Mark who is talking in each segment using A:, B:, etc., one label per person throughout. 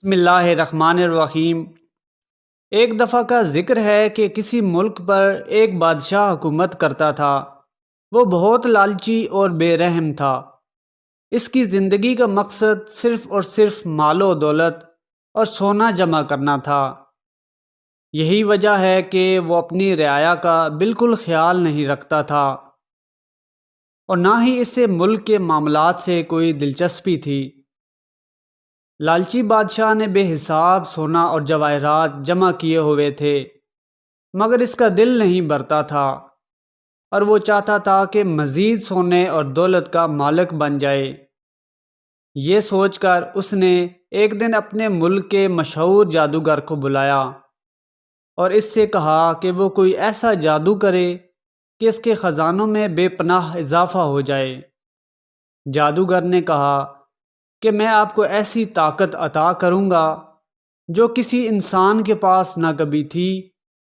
A: بسم اللہ الرحمن الرحیم۔ ایک دفعہ کا ذکر ہے کہ کسی ملک پر ایک بادشاہ حکومت کرتا تھا۔ وہ بہت لالچی اور بے رحم تھا۔ اس کی زندگی کا مقصد صرف اور صرف مال و دولت اور سونا جمع کرنا تھا۔ یہی وجہ ہے کہ وہ اپنی رعایا کا بالکل خیال نہیں رکھتا تھا اور نہ ہی اسے ملک کے معاملات سے کوئی دلچسپی تھی۔ لالچی بادشاہ نے بے حساب سونا اور جواہرات جمع کیے ہوئے تھے، مگر اس کا دل نہیں بھرتا تھا اور وہ چاہتا تھا کہ مزید سونے اور دولت کا مالک بن جائے۔ یہ سوچ کر اس نے ایک دن اپنے ملک کے مشہور جادوگر کو بلایا اور اس سے کہا کہ وہ کوئی ایسا جادو کرے کہ اس کے خزانوں میں بے پناہ اضافہ ہو جائے۔ جادوگر نے کہا کہ میں آپ کو ایسی طاقت عطا کروں گا جو کسی انسان کے پاس نہ کبھی تھی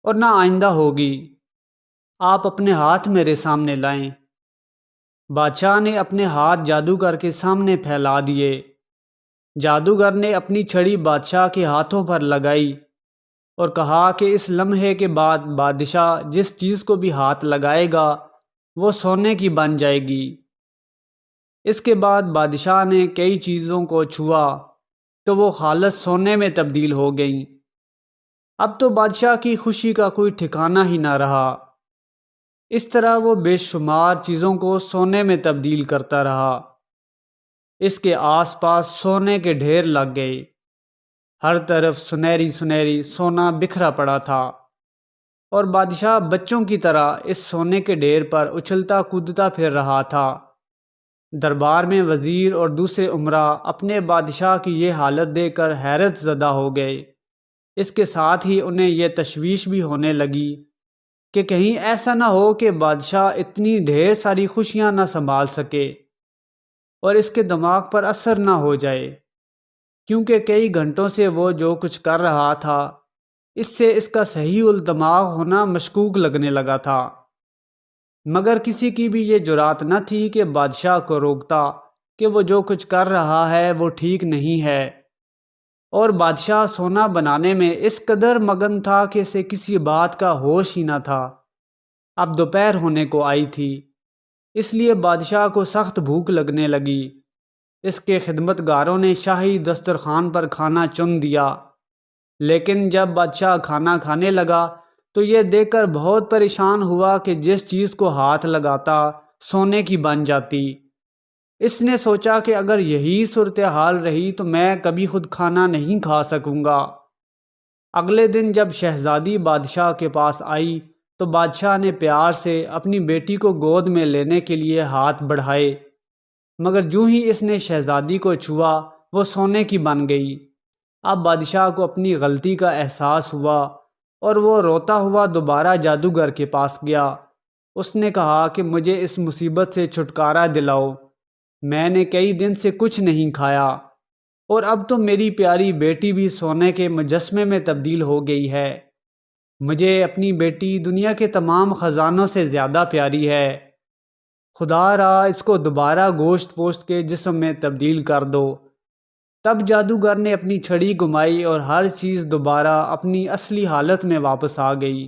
A: اور نہ آئندہ ہوگی۔ آپ اپنے ہاتھ میرے سامنے لائیں۔ بادشاہ نے اپنے ہاتھ جادوگر کے سامنے پھیلا دیے۔ جادوگر نے اپنی چھڑی بادشاہ کے ہاتھوں پر لگائی اور کہا کہ اس لمحے کے بعد بادشاہ جس چیز کو بھی ہاتھ لگائے گا وہ سونے کی بن جائے گی۔ اس کے بعد بادشاہ نے کئی چیزوں کو چھوا تو وہ خالص سونے میں تبدیل ہو گئیں۔ اب تو بادشاہ کی خوشی کا کوئی ٹھکانہ ہی نہ رہا۔ اس طرح وہ بے شمار چیزوں کو سونے میں تبدیل کرتا رہا۔ اس کے آس پاس سونے کے ڈھیر لگ گئے۔ ہر طرف سنہری سنہری سونا بکھرا پڑا تھا اور بادشاہ بچوں کی طرح اس سونے کے ڈھیر پر اچھلتا کودتا پھر رہا تھا۔ دربار میں وزیر اور دوسرے امراء اپنے بادشاہ کی یہ حالت دیکھ کر حیرت زدہ ہو گئے۔ اس کے ساتھ ہی انہیں یہ تشویش بھی ہونے لگی کہ کہیں ایسا نہ ہو کہ بادشاہ اتنی ڈھیر ساری خوشیاں نہ سنبھال سکے اور اس کے دماغ پر اثر نہ ہو جائے، کیونکہ کئی گھنٹوں سے وہ جو کچھ کر رہا تھا اس سے اس کا صحیح الدماغ ہونا مشکوک لگنے لگا تھا۔ مگر کسی کی بھی یہ جرات نہ تھی کہ بادشاہ کو روکتا کہ وہ جو کچھ کر رہا ہے وہ ٹھیک نہیں ہے، اور بادشاہ سونا بنانے میں اس قدر مگن تھا کہ اسے کسی بات کا ہوش ہی نہ تھا۔ اب دوپہر ہونے کو آئی تھی، اس لیے بادشاہ کو سخت بھوک لگنے لگی۔ اس کے خدمتگاروں نے شاہی دسترخوان پر کھانا چن دیا، لیکن جب بادشاہ کھانا کھانے لگا تو یہ دیکھ کر بہت پریشان ہوا کہ جس چیز کو ہاتھ لگاتا سونے کی بن جاتی۔ اس نے سوچا کہ اگر یہی صورتحال رہی تو میں کبھی خود کھانا نہیں کھا سکوں گا۔ اگلے دن جب شہزادی بادشاہ کے پاس آئی تو بادشاہ نے پیار سے اپنی بیٹی کو گود میں لینے کے لیے ہاتھ بڑھائے، مگر جو ہی اس نے شہزادی کو چھوا وہ سونے کی بن گئی۔ اب بادشاہ کو اپنی غلطی کا احساس ہوا اور وہ روتا ہوا دوبارہ جادوگر کے پاس گیا۔ اس نے کہا کہ مجھے اس مصیبت سے چھٹکارا دلاؤ، میں نے کئی دن سے کچھ نہیں کھایا اور اب تو میری پیاری بیٹی بھی سونے کے مجسمے میں تبدیل ہو گئی ہے۔ مجھے اپنی بیٹی دنیا کے تمام خزانوں سے زیادہ پیاری ہے۔ خدا را اس کو دوبارہ گوشت پوشت کے جسم میں تبدیل کر دو۔ تب جادوگر نے اپنی چھڑی گھمائی اور ہر چیز دوبارہ اپنی اصلی حالت میں واپس آ گئی۔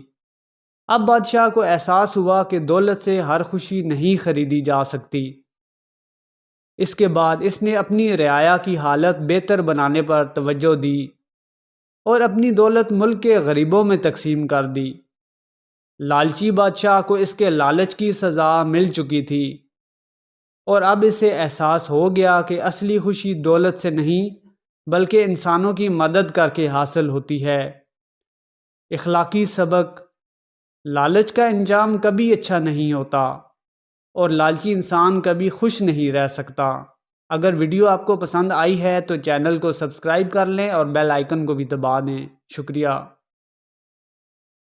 A: اب بادشاہ کو احساس ہوا کہ دولت سے ہر خوشی نہیں خریدی جا سکتی۔ اس کے بعد اس نے اپنی رعایا کی حالت بہتر بنانے پر توجہ دی اور اپنی دولت ملک کے غریبوں میں تقسیم کر دی۔ لالچی بادشاہ کو اس کے لالچ کی سزا مل چکی تھی اور اب اسے احساس ہو گیا کہ اصلی خوشی دولت سے نہیں بلکہ انسانوں کی مدد کر کے حاصل ہوتی ہے۔ اخلاقی سبق: لالچ کا انجام کبھی اچھا نہیں ہوتا اور لالچی انسان کبھی خوش نہیں رہ سکتا۔ اگر ویڈیو آپ کو پسند آئی ہے تو چینل کو سبسکرائب کر لیں اور بیل آئیکن کو بھی دبا دیں۔ شکریہ۔